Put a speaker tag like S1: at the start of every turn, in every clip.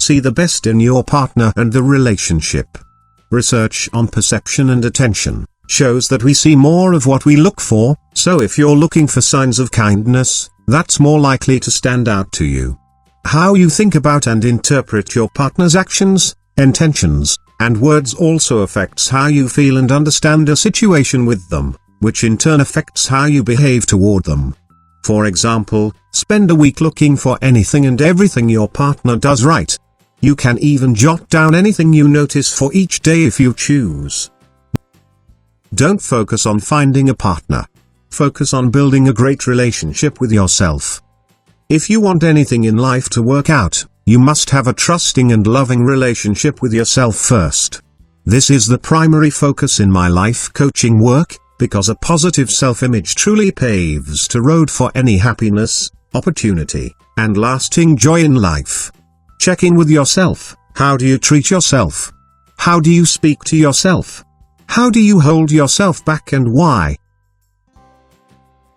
S1: see the best in your partner and the relationship. Research on perception and attention shows that we see more of what we look for, so if you're looking for signs of kindness, that's more likely to stand out to you. How you think about and interpret your partner's actions, intentions, and words also affects how you feel and understand a situation with them, which in turn affects how you behave toward them. For example, spend a week looking for anything and everything your partner does right. You can even jot down anything you notice for each day if you choose. Don't focus on finding a partner. Focus on building a great relationship with yourself. If you want anything in life to work out, you must have a trusting and loving relationship with yourself first. This is the primary focus in my life coaching work, because a positive self-image truly paves the road for any happiness, opportunity, and lasting joy in life. Check in with yourself. How do you treat yourself? How do you speak to yourself? How do you hold yourself back and why?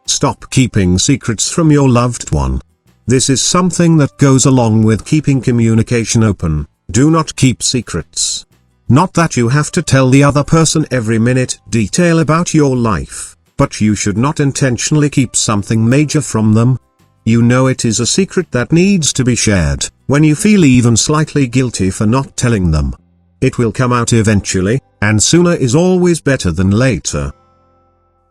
S1: Stop keeping secrets from your loved one. This is something that goes along with keeping communication open. Do not keep secrets. Not that you have to tell the other person every minute detail about your life, but you should not intentionally keep something major from them. You know it is a secret that needs to be shared, when you feel even slightly guilty for not telling them. It will come out eventually, and sooner is always better than later.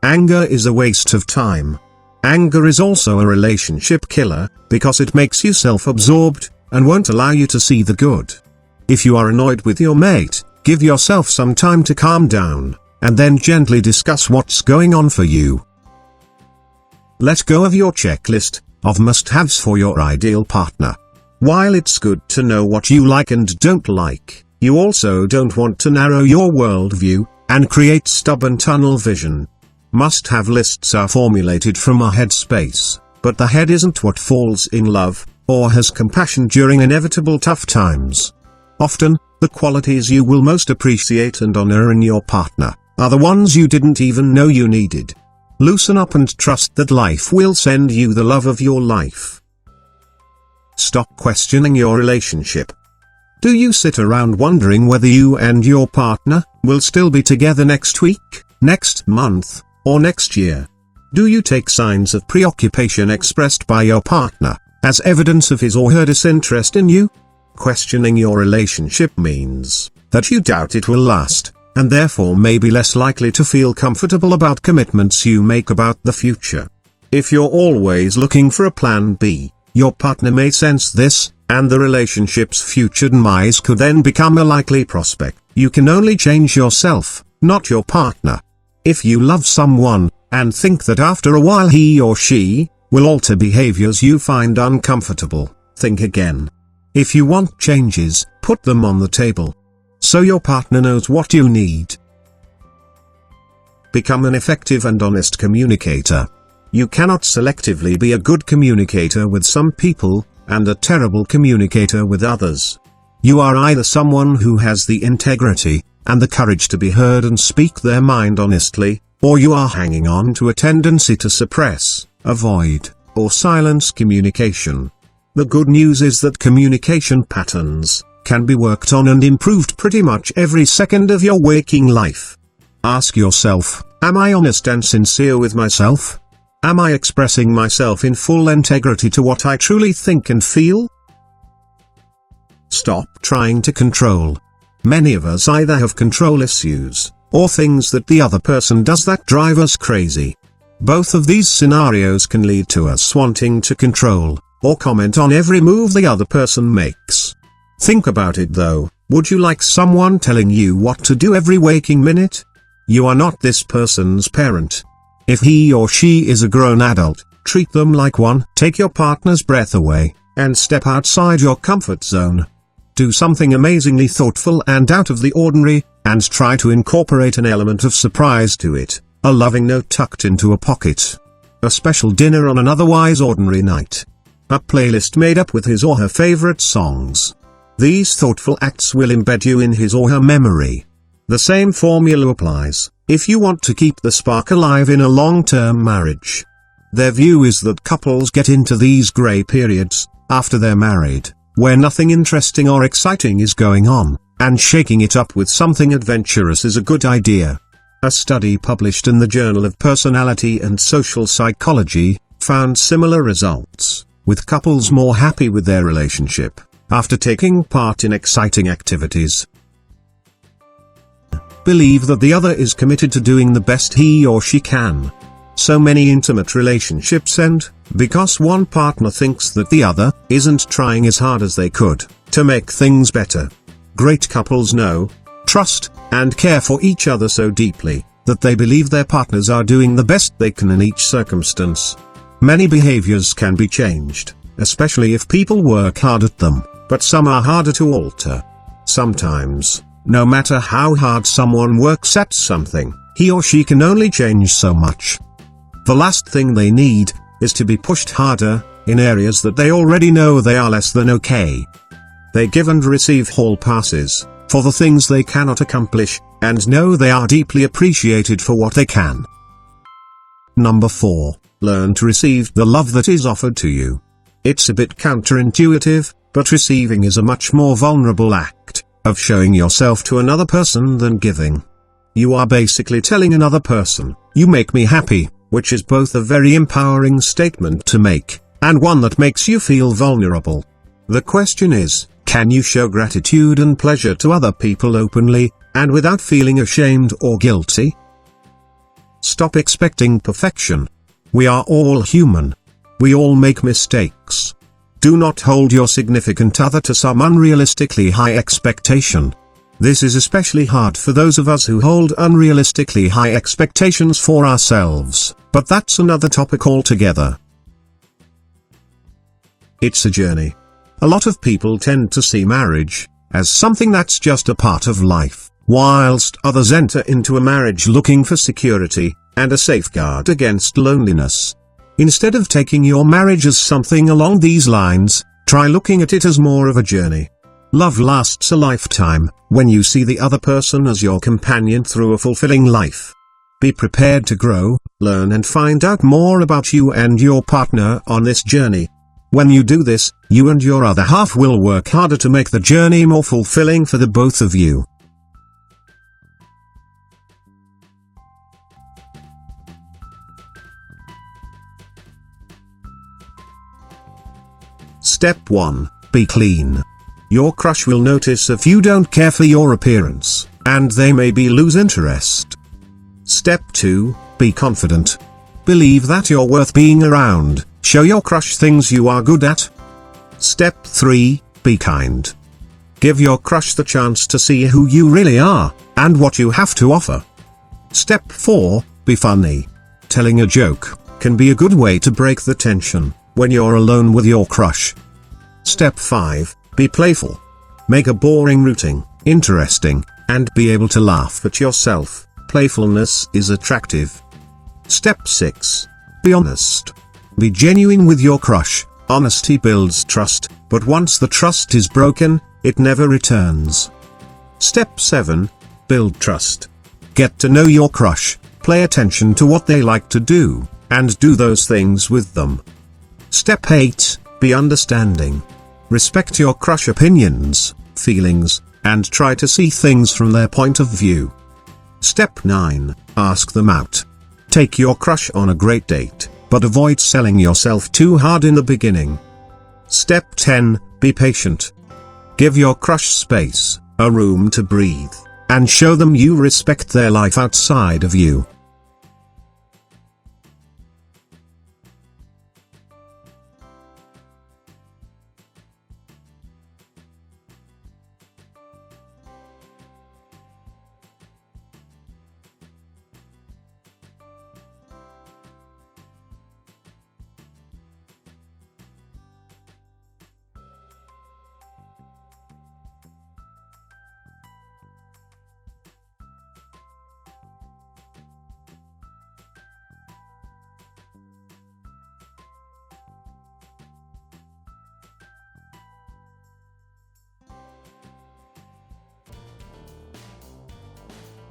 S1: Anger is a waste of time. Anger is also a relationship killer, because it makes you self-absorbed, and won't allow you to see the good. If you are annoyed with your mate, give yourself some time to calm down, and then gently discuss what's going on for you. Let go of your checklist of must-haves for your ideal partner. While it's good to know what you like and don't like, you also don't want to narrow your worldview and create stubborn tunnel vision. Must-have lists are formulated from a headspace, but the head isn't what falls in love or has compassion during inevitable tough times. Often, the qualities you will most appreciate and honor in your partner are the ones you didn't even know you needed. Loosen up and trust that life will send you the love of your life. Stop questioning your relationship. Do you sit around wondering whether you and your partner will still be together next week, next month, or next year? Do you take signs of preoccupation expressed by your partner as evidence of his or her disinterest in you? Questioning your relationship means that you doubt it will last, and therefore may be less likely to feel comfortable about commitments you make about the future. If you're always looking for a plan B, your partner may sense this, and the relationship's future demise could then become a likely prospect. You can only change yourself, not your partner. If you love someone, and think that after a while he or she will alter behaviors you find uncomfortable, think again. If you want changes, put them on the table, so your partner knows what you need. Become an effective and honest communicator. You cannot selectively be a good communicator with some people, and a terrible communicator with others. You are either someone who has the integrity and the courage to be heard and speak their mind honestly, or you are hanging on to a tendency to suppress, avoid, or silence communication. The good news is that communication patterns can be worked on and improved pretty much every second of your waking life. Ask yourself, am I honest and sincere with myself? Am I expressing myself in full integrity to what I truly think and feel? Stop trying to control. Many of us either have control issues, or things that the other person does that drive us crazy. Both of these scenarios can lead to us wanting to control, or comment on every move the other person makes. Think about it though, would you like someone telling you what to do every waking minute? You are not this person's parent. If he or she is a grown adult, treat them like one. Take your partner's breath away, and step outside your comfort zone. Do something amazingly thoughtful and out of the ordinary, and try to incorporate an element of surprise to it. A loving note tucked into a pocket. A special dinner on an otherwise ordinary night. A playlist made up with his or her favorite songs. These thoughtful acts will embed you in his or her memory. The same formula applies if you want to keep the spark alive in a long-term marriage. Their view is that couples get into these grey periods after they're married, where nothing interesting or exciting is going on, and shaking it up with something adventurous is a good idea. A study published in the Journal of Personality and Social Psychology found similar results, with couples more happy with their relationship after taking part in exciting activities. Believe that the other is committed to doing the best he or she can. So many intimate relationships end because one partner thinks that the other isn't trying as hard as they could to make things better. Great couples know, trust, and care for each other so deeply that they believe their partners are doing the best they can in each circumstance. Many behaviors can be changed, especially if people work hard at them, but some are harder to alter. Sometimes, no matter how hard someone works at something, he or she can only change so much. The last thing they need is to be pushed harder in areas that they already know they are less than okay. They give and receive hall passes for the things they cannot accomplish, and know they are deeply appreciated for what they can. Number 4. Learn to receive the love that is offered to you. It's a bit counterintuitive, but receiving is a much more vulnerable act of showing yourself to another person than giving. You are basically telling another person, "You make me happy," which is both a very empowering statement to make, and one that makes you feel vulnerable. The question is, can you show gratitude and pleasure to other people openly, and without feeling ashamed or guilty? Stop expecting perfection. We are all human. We all make mistakes. Do not hold your significant other to some unrealistically high expectation. This is especially hard for those of us who hold unrealistically high expectations for ourselves, but that's another topic altogether. It's a journey. A lot of people tend to see marriage as something that's just a part of life, whilst others enter into a marriage looking for security and a safeguard against loneliness. Instead of taking your marriage as something along these lines, try looking at it as more of a journey. Love lasts a lifetime when you see the other person as your companion through a fulfilling life. Be prepared to grow, learn and find out more about you and your partner on this journey. When you do this, you and your other half will work harder to make the journey more fulfilling for the both of you. Step 1. Be clean. Your crush will notice if you don't care for your appearance, and they maybe lose interest. Step 2. Be confident. Believe that you're worth being around. Show your crush things you are good at. Step 3. Be kind. Give your crush the chance to see who you really are, and what you have to offer. Step 4. Be funny. Telling a joke can be a good way to break the tension when you're alone with your crush. Step 5. Be playful. Make a boring routine interesting, and be able to laugh at yourself. Playfulness is attractive. Step 6. Be honest. Be genuine with your crush. Honesty builds trust, but once the trust is broken, it never returns. Step 7. Build trust. Get to know your crush, pay attention to what they like to do, and do those things with them. Step 8. Be understanding. Respect your crush opinions, feelings, and try to see things from their point of view. Step 9. Ask them out. Take your crush on a great date, but avoid selling yourself too hard in the beginning. Step 10. Be patient. Give your crush space, a room to breathe, and show them you respect their life outside of you.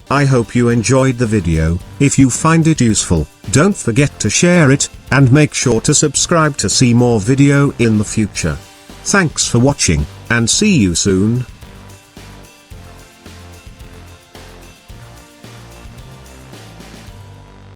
S1: I hope you enjoyed the video. If you find it useful, don't forget to share it, and make sure to subscribe to see more video in the future. Thanks for watching, and see you soon.